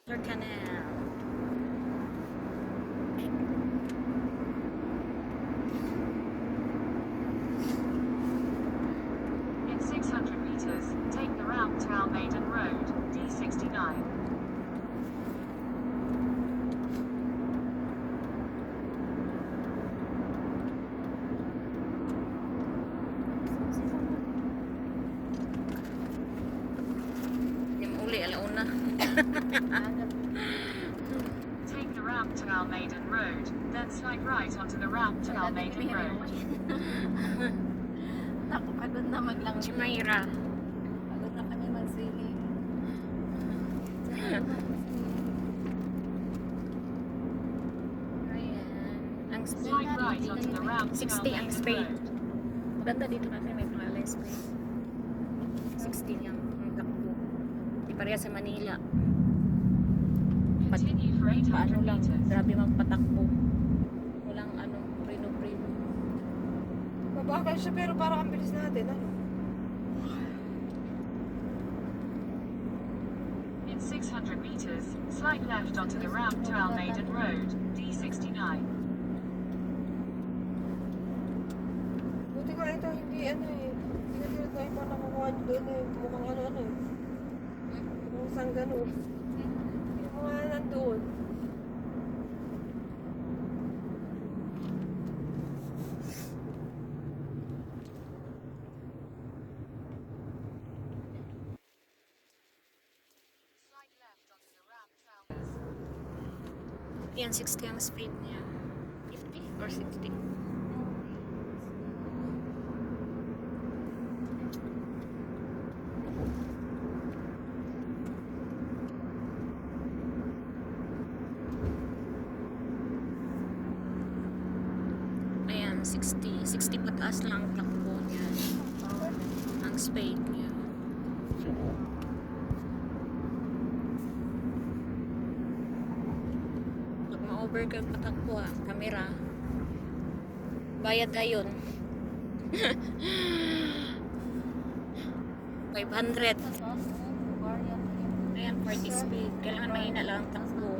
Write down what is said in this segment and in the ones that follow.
Canal. In 600 meters, take the route to Almaden Road, D69. Yung uli, alauna. Take the ramp to Almaden Road, then slide right onto the ramp to Almaden Road. Naku, pagod na maglang. Chimaira. Pagod na kami magsili. Ayan. Ang speed. Slide right onto the ramp to 60 ang Almaden speed. Road. Maganda dito kasi may pangalan speed. 60 yung takbo. Di pareha sa Manila. Continue for Paano 800 lang, meters. grabe magpatakbo. Walang preno-preno. Mabakal siya pero parang ang bilis natin, ano? In 600 meters, slide left onto the ramp to Almaden Road, D69. Buti nga ito, hindi ano eh. Hindi na sila tayo pa nakakuha doon eh. Mukhang ano eh. Mukhang isang ganun. Yung mga nandoon. Slide left onto the ramp to Almaden. Yan, 60 ang speed niya. 50 or 60? Ayan, 60. 60 pataas lang ang takbo niya. Ang speed niya. Pag ma-over ka patakbo camera. Bayad ayon. 500. Ayan, 40 speed. Kailangan mahina lang ang takbo.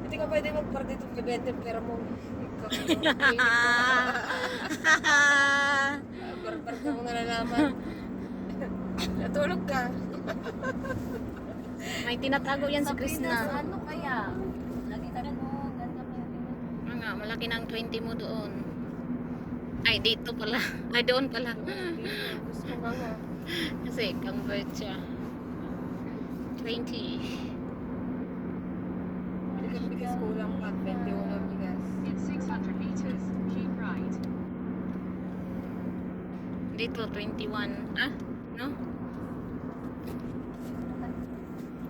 Hindi ka pwede mag-park dito kay Benten pero mo. Park ka mo nalalaman. Natulog ka. May tinatago yan si Krishna. Ano kaya? Lagi ka rin, oh. Ganda pa yun. Nga, malaki na ang 20 mo doon. Ay, dito pala. Ay, doon pala. Gusto ko nga. Kasi, convert siya. 20. Hindi ka bigas kulang pa. 21 ang bigas. In 600 meters, keep right. Dito, 21. Ah? No?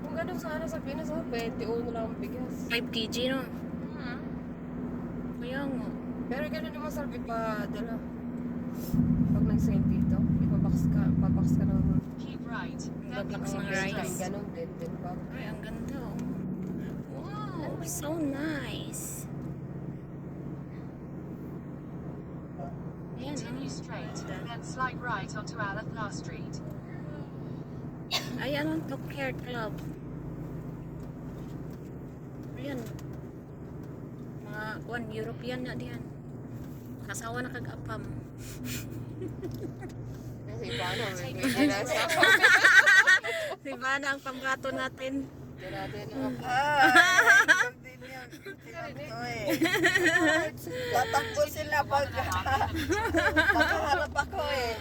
Kung ganun sana sa Pinas, 21 lang ang bigas. 5 kg, no? Kaya nga. Pero ganun naman sa ipadala. Pag nag-sale dito, ipabox ka ng Keep right. Then Babaks ng continue rice. straight. ganun din ba? Ay, ang ganda, oh. Wow, so nice. Ayan, Continue straight, then slide right onto Alatha Street. Ayan ang Top Care Club. Ayan. Mga European na diyan. Kasawa na kag-apam. Kasi paano, may ginasa. Diba na ang pamrato natin? Hindi natin din yan. Tatakbo sila pag makaharap ako eh.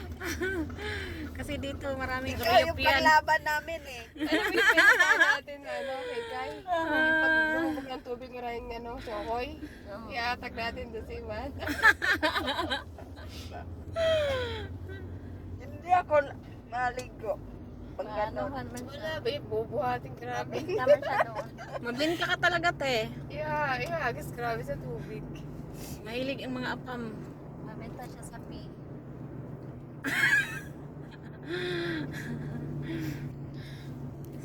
Kasi dito maraming Ikaw yung European. paglaban namin eh. Ano yung pinaka natin, kay Kai? Yung pagbubog ng tubig maraming sokoy. Iatag natin doon si Iman. Hindi ako maligo. Pag gano'n. Wala ba yung bubuhating grabe. Naman siya doon. Mabinka ka talaga, te. Agos grabe sa tubig. Mahilig ang mga apam. Mabenta siya sa P.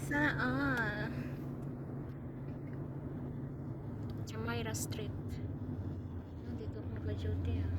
Saan? Chamaira Street. Dito ako naka-duty, ah.